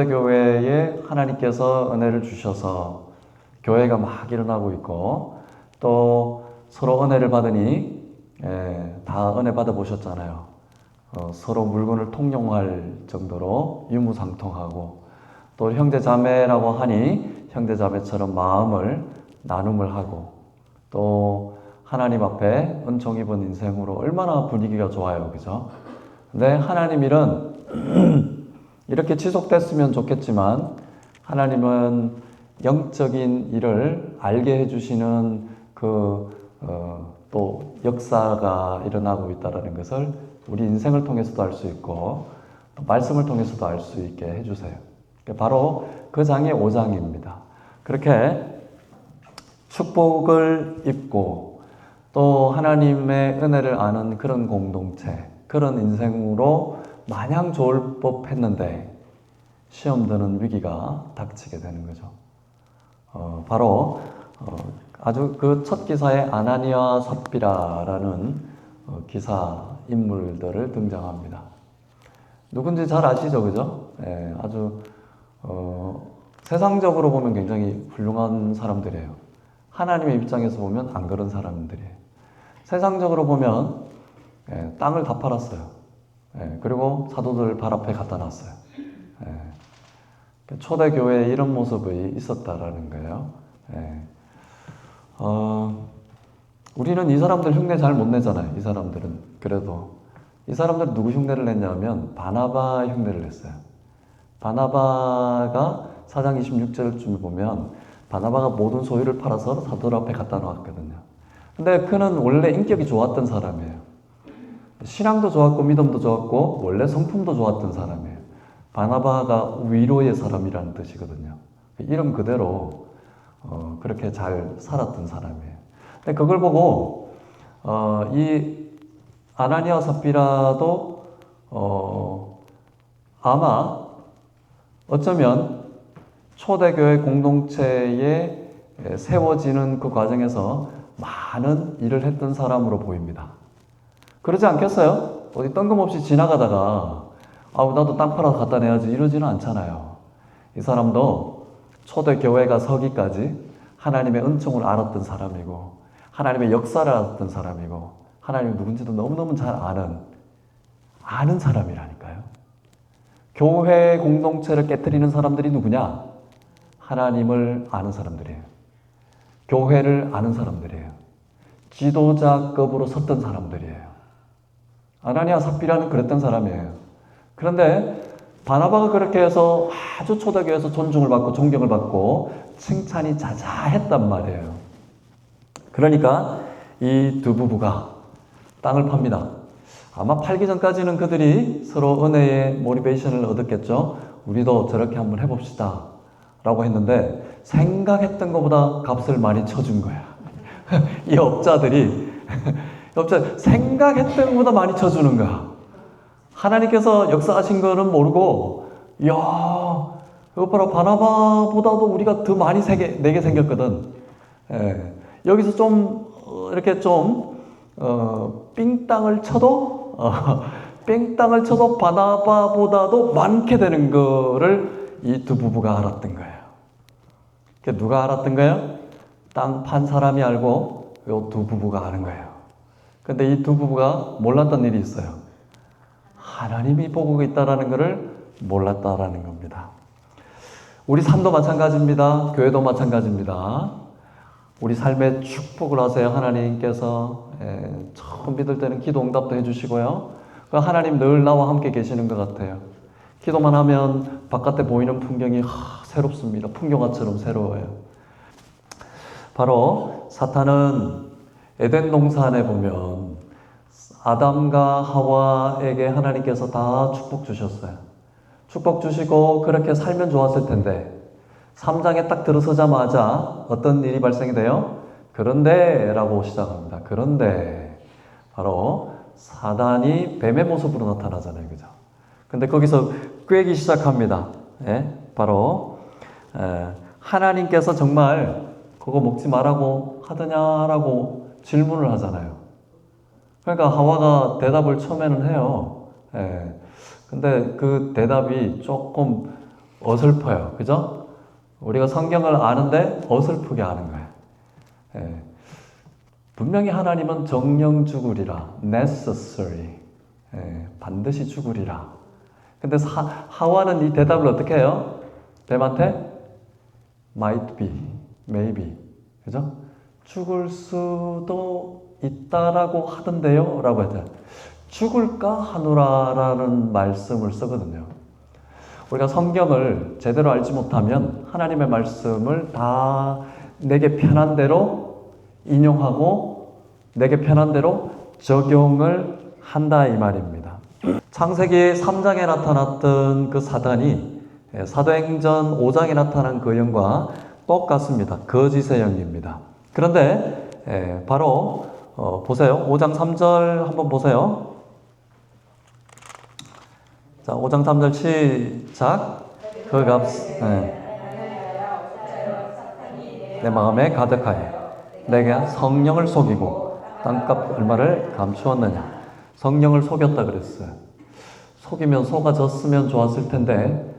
교회에 하나님께서 은혜를 주셔서 교회가 막 일어나고 있고 또 서로 은혜를 받으니 다 은혜 받아 보셨잖아요. 서로 물건을 통용할 정도로 유무상통하고 또 형제 자매라고 하니 형제 자매처럼 마음을 나눔을 하고 또 하나님 앞에 은총 입은 인생으로 얼마나 분위기가 좋아요, 그죠? 근데 하나님 일은 이렇게 지속됐으면 좋겠지만 하나님은 영적인 일을 알게 해주시는 또 역사가 일어나고 있다는 것을 우리 인생을 통해서도 알 수 있고 또 말씀을 통해서도 알 수 있게 해주세요. 바로 그 장의 5장입니다. 그렇게 축복을 입고 또 하나님의 은혜를 아는 그런 공동체, 그런 인생으로 마냥 좋을 법했는데 시험 드는 위기가 닥치게 되는 거죠. 바로 아주 그 첫 기사에 아나니아와 삽비라라는 기사 인물들을 등장합니다. 누군지 잘 아시죠, 그죠? 아주 세상적으로 보면 굉장히 훌륭한 사람들이에요. 하나님의 입장에서 보면 안 그런 사람들이에요. 세상적으로 보면 땅을 다 팔았어요. 그리고 사도들 발 앞에 갖다 놨어요. 초대교회에 이런 모습이 있었다라는 거예요. 우리는 이 사람들 흉내 잘 못 내잖아요. 이 사람들은. 그래도 이 사람들은 누구 흉내를 냈냐면 바나바 흉내를 냈어요. 바나바가 4장 26절쯤에 보면 바나바가 모든 소유를 팔아서 사도들 앞에 갖다 놓았거든요. 근데 그는 원래 인격이 좋았던 사람이에요. 신앙도 좋았고 믿음도 좋았고 원래 성품도 좋았던 사람이에요. 바나바가 위로의 사람이라는 뜻이거든요. 이름 그대로 그렇게 잘 살았던 사람이에요. 근데 그걸 보고 이 아나니아 삽비라도 아마 어쩌면 초대교회 공동체에 세워지는 그 과정에서 많은 일을 했던 사람으로 보입니다. 그러지 않겠어요? 어디 뜬금없이 지나가다가 나도 땅 팔아서 갖다 내야지 이러지는 않잖아요. 이 사람도 초대교회가 서기까지 하나님의 은총을 알았던 사람이고 하나님의 역사를 알았던 사람이고 하나님이 누군지도 너무너무 잘 아는 사람이라니까요. 교회 공동체를 깨트리는 사람들이 누구냐? 하나님을 아는 사람들이에요. 교회를 아는 사람들이에요. 지도자급으로 섰던 사람들이에요. 아나니아 삽비라는 그랬던 사람이에요. 그런데 바나바가 그렇게 해서 아주 초대교회에서 존중을 받고 존경을 받고 칭찬이 자자했단 말이에요. 그러니까 이 두 부부가 땅을 팝니다. 아마 팔기 전까지는 그들이 서로 은혜의 모티베이션을 얻었겠죠. 우리도 저렇게 한번 해봅시다 라고 했는데 생각했던 것보다 값을 많이 쳐준 거야. 이 업자들이 생각했던 것보다 많이 쳐주는 거야. 하나님께서 역사하신 거는 모르고 이거 봐라 바나바보다도 우리가 더 많이 내게 생겼거든. 여기서 좀 이렇게 좀 삥땅을 쳐도 바나바보다도 많게 되는 거를 이 두 부부가 알았던 거예요. 누가 알았던 거예요? 땅 판 사람이 알고 이 두 부부가 아는 거예요. 근데 이 두 부부가 몰랐던 일이 있어요. 하나님이 보고 있다라는 것을 몰랐다라는 겁니다. 우리 삶도 마찬가지입니다. 교회도 마찬가지입니다. 우리 삶에 축복을 하세요. 하나님께서 처음 믿을 때는 기도 응답도 해주시고요. 하나님 늘 나와 함께 계시는 것 같아요. 기도만 하면 바깥에 보이는 풍경이 새롭습니다. 풍경화처럼 새로워요. 바로 사탄은 에덴 동산에 보면 아담과 하와에게 하나님께서 다 축복 주셨어요. 축복 주시고 그렇게 살면 좋았을 텐데 3장에 딱 들어서자마자 어떤 일이 발생이 돼요? 그런데 라고 시작합니다. 그런데 바로 사단이 뱀의 모습으로 나타나잖아요. 그죠? 근데 거기서 꾀기 시작합니다. 바로 하나님께서 정말 그거 먹지 말라고 하더냐라고 질문을 하잖아요. 그러니까 하와가 대답을 처음에는 해요. 근데 그 대답이 조금 어설퍼요. 그죠? 우리가 성경을 아는데 어설프게 아는 거예요. 예. 분명히 하나님은 정령 죽으리라. necessary. 예. 반드시 죽으리라. 근데 하와는 이 대답을 어떻게 해요? 뱀한테 might be, maybe. 그죠? 죽을 수도 있다라고 하던데요? 라고 하죠. 죽을까 하노라라는 말씀을 쓰거든요. 우리가 성경을 제대로 알지 못하면 하나님의 말씀을 다 내게 편한 대로 인용하고 내게 편한 대로 적용을 한다 이 말입니다. 창세기 3장에 나타났던 그 사단이 사도행전 5장에 나타난 그 영과 똑같습니다. 거짓의 영입니다. 그런데 바로 보세요. 5장 3절 한번 보세요. 자, 5장 3절 시작. 내 마음에 가득하여 내가 성령을 속이고 땅값 얼마를 감추었느냐. 성령을 속였다 그랬어요. 속이면 속아졌으면 좋았을 텐데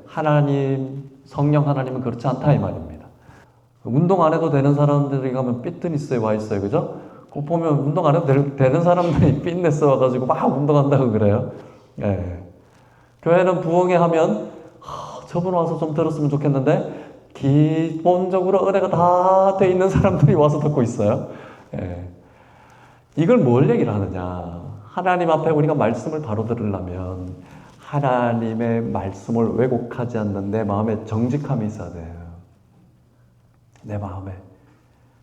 성령 하나님은 그렇지 않다 이 말입니다. 운동 안 해도 되는 사람들이 가면 피트니스에 와 있어요. 그죠? 꼭 보면 운동 안 해도 되는 사람들이 피트니스 와가지고 막 운동한다고 그래요. 예. 교회는 부흥회 하면 저분 와서 좀 들었으면 좋겠는데 기본적으로 은혜가 다 돼 있는 사람들이 와서 듣고 있어요. 예. 이걸 뭘 얘기를 하느냐. 하나님 앞에 우리가 말씀을 바로 들으려면 하나님의 말씀을 왜곡하지 않는 내 마음에 정직함이 있어야 돼요. 내 마음에.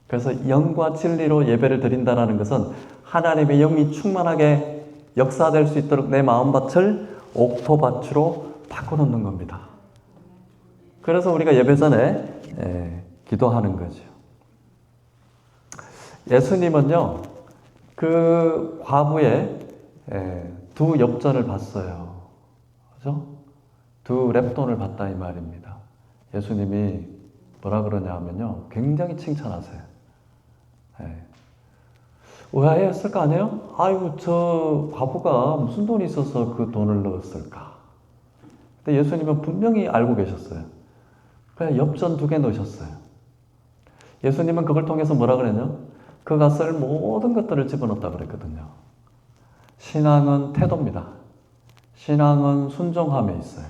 그래서 영과 진리로 예배를 드린다는 것은 하나님의 영이 충만하게 역사될 수 있도록 내 마음밭을 옥토밭으로 바꿔놓는 겁니다. 그래서 우리가 예배 전에 기도하는 거죠. 예수님은요, 그 과부의 두 엽전을 봤어요. 그죠? 두 랩돈을 봤다 이 말입니다. 예수님이 뭐라 그러냐 하면요, 굉장히 칭찬하세요. 의아했을 거 아니에요? 아이고, 저 과부가 무슨 돈이 있어서 그 돈을 넣었을까? 근데 예수님은 분명히 알고 계셨어요. 그냥 엽전 2개 넣으셨어요. 예수님은 그걸 통해서 뭐라 그랬냐? 그가 쓸 모든 것들을 집어넣었다 그랬거든요. 신앙은 태도입니다. 신앙은 순종함에 있어요.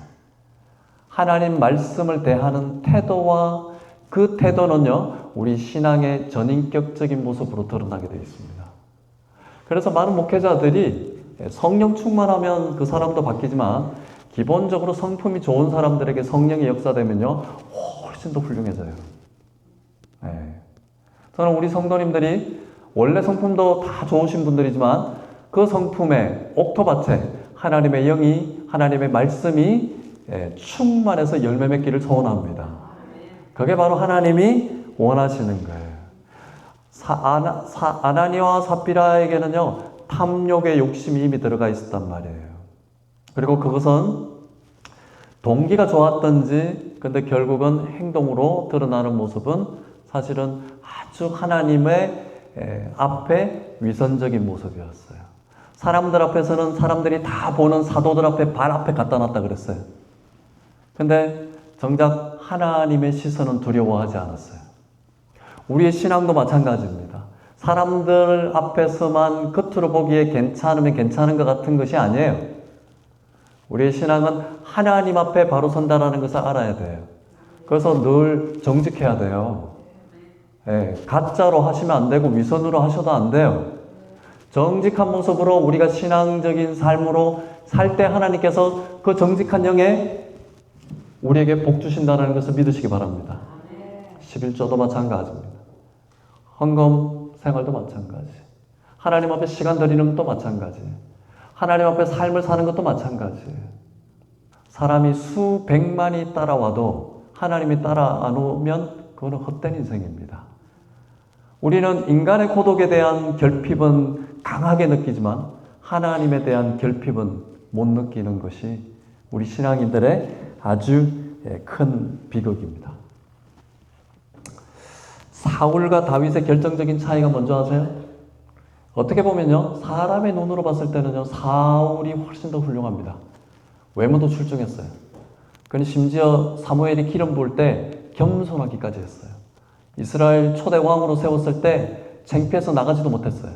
하나님 말씀을 대하는 태도와 그 태도는요, 우리 신앙의 전인격적인 모습으로 드러나게 되어 있습니다. 그래서 많은 목회자들이 성령 충만하면 그 사람도 바뀌지만 기본적으로 성품이 좋은 사람들에게 성령이 역사되면요, 훨씬 더 훌륭해져요. 저는 우리 성도님들이 원래 성품도 다 좋으신 분들이지만 그 성품에 옥토밭에 하나님의 영이, 하나님의 말씀이 충만해서 열매 맺기를 소원합니다. 그게 바로 하나님이 원하시는 거예요. 아나니아와 삽비라에게는요, 탐욕의 욕심이 이미 들어가 있었단 말이에요. 그리고 그것은 동기가 좋았던지, 근데 결국은 행동으로 드러나는 모습은 사실은 아주 하나님의 앞에 위선적인 모습이었어요. 사람들 앞에서는 사람들이 다 보는 사도들 앞에 발 앞에 갖다 놨다 그랬어요. 근데 정작 하나님의 시선은 두려워하지 않았어요. 우리의 신앙도 마찬가지입니다. 사람들 앞에서만 겉으로 보기에 괜찮으면 괜찮은 것 같은 것이 아니에요. 우리의 신앙은 하나님 앞에 바로 선다라는 것을 알아야 돼요. 그래서 늘 정직해야 돼요. 가짜로 하시면 안 되고 위선으로 하셔도 안 돼요. 정직한 모습으로 우리가 신앙적인 삶으로 살 때 하나님께서 그 정직한 영에 우리에게 복 주신다는 것을 믿으시기 바랍니다. 11조도 마찬가지입니다. 헌금 생활도 마찬가지. 하나님 앞에 시간 들이는 것도 마찬가지. 하나님 앞에 삶을 사는 것도 마찬가지. 사람이 수백만이 따라와도 하나님이 따라 안 오면 그거는 헛된 인생입니다. 우리는 인간의 고독에 대한 결핍은 강하게 느끼지만 하나님에 대한 결핍은 못 느끼는 것이 우리 신앙인들의 아주 큰 비극입니다. 사울과 다윗의 결정적인 차이가 뭔지 아세요? 어떻게 보면요, 사람의 눈으로 봤을 때는요, 사울이 훨씬 더 훌륭합니다. 외모도 출중했어요. 그는 심지어 사무엘이 기름 부을 때 겸손하기까지 했어요. 이스라엘 초대 왕으로 세웠을 때 창피해서 나가지도 못했어요.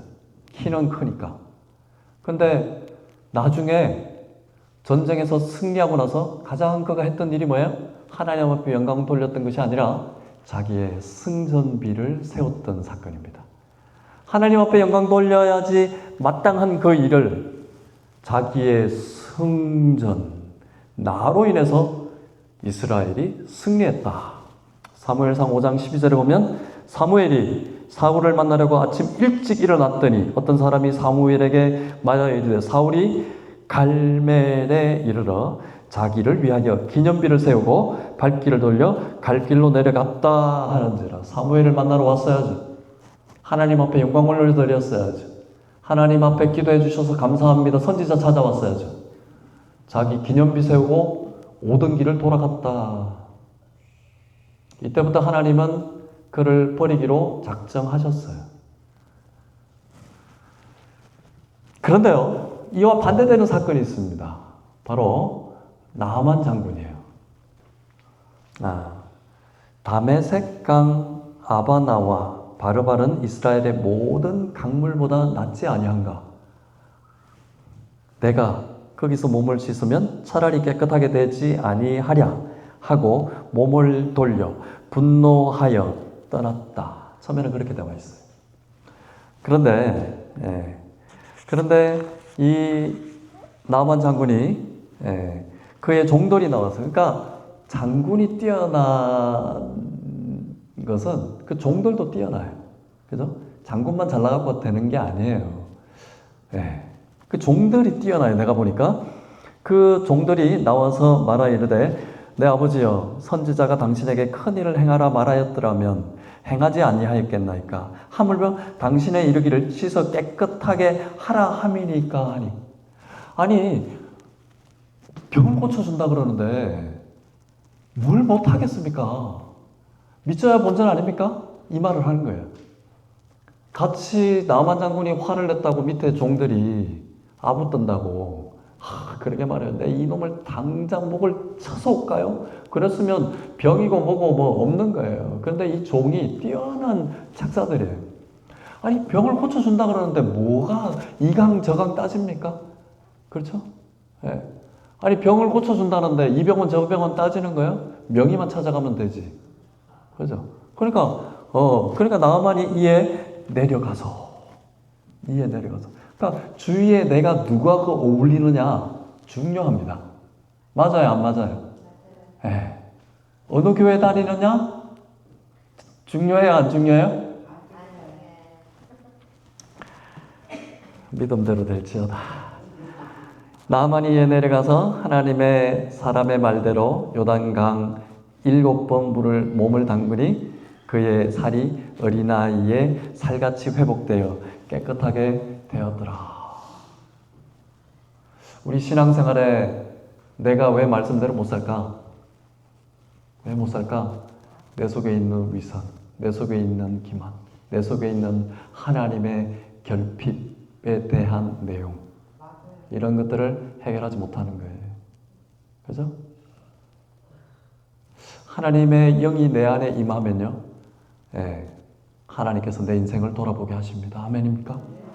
키는 크니까. 근데 나중에 전쟁에서 승리하고 나서 가장 그가 했던 일이 뭐예요? 하나님 앞에 영광 돌렸던 것이 아니라 자기의 승전비를 세웠던 사건입니다. 하나님 앞에 영광 돌려야지 마땅한 그 일을 자기의 승전, 나로 인해서 이스라엘이 승리했다. 사무엘상 5장 12절에 보면 사무엘이 사울을 만나려고 아침 일찍 일어났더니 어떤 사람이 사무엘에게 말하여 이르되 사울이 갈멜에 이르러 자기를 위하여 기념비를 세우고 발길을 돌려 갈 길로 내려갔다 하는지라. 사무엘을 만나러 왔어야죠. 하나님 앞에 영광을 올려드렸어야죠. 하나님 앞에 기도해 주셔서 감사합니다. 선지자 찾아왔어야죠. 자기 기념비 세우고 오던 길을 돌아갔다. 이때부터 하나님은 그를 버리기로 작정하셨어요. 그런데요, 이와 반대되는 사건이 있습니다. 바로 나아만 장군이에요. 다메섹 강 아바나와 바르바른 이스라엘의 모든 강물보다 낫지 아니한가? 내가 거기서 몸을 씻으면 차라리 깨끗하게 되지 아니하랴 하고 몸을 돌려 분노하여 떠났다. 처음에는 그렇게 되어 있어요. 그런데 이 나아만 장군이 그의 종들이 나와서, 그러니까 장군이 뛰어난 것은 그 종들도 뛰어나요. 그죠? 장군만 잘 나가고 되는 게 아니에요. 그 종들이 뛰어나요. 내가 보니까 그 종들이 나와서 말하 이르되 내 아버지여 선지자가 당신에게 큰 일을 행하라 말하였더라면 행하지 아니하였겠나이까. 하물며 당신의 이르기를 씻어 깨끗하게 하라 함이니까 하니. 아니 병을 고쳐준다 그러는데 뭘 못하겠습니까? 믿져야 본전 아닙니까? 이 말을 하는 거예요. 같이 나아만 장군이 화를 냈다고 밑에 종들이 아부뜬다고 그렇게 말해요. 내 이놈을 당장 목을 쳐서 올까요? 그랬으면 병이고 뭐고 뭐 없는 거예요. 그런데 이 종이 뛰어난 작사들이에요. 아니 병을 고쳐준다 그러는데 뭐가 이강 저강 따집니까? 그렇죠? 아니 병을 고쳐준다는데 이 병은 저 병은 따지는 거예요? 명의만 찾아가면 되지. 그죠? 그러니까 나아만이 이에 내려가서. 그러니까 주위에 내가 누구하고 어울리느냐 중요합니다. 맞아요, 안 맞아요? 어느 교회 다니느냐 중요해요, 안 중요해요? 믿음대로 될지어다. 나아만이 이에 내려가서 하나님의 사람의 말대로 요단강 7번 몸을 담그니 그의 살이 어린아이의 살같이 회복되어 깨끗하게 되었더라. 우리 신앙생활에 내가 왜 말씀대로 못 살까? 왜 못 살까? 내 속에 있는 위선, 내 속에 있는 기만, 내 속에 있는 하나님의 결핍에 대한 내용, 이런 것들을 해결하지 못하는 거예요. 그죠? 하나님의 영이 내 안에 임하면요, 하나님께서 내 인생을 돌아보게 하십니다. 아멘입니까?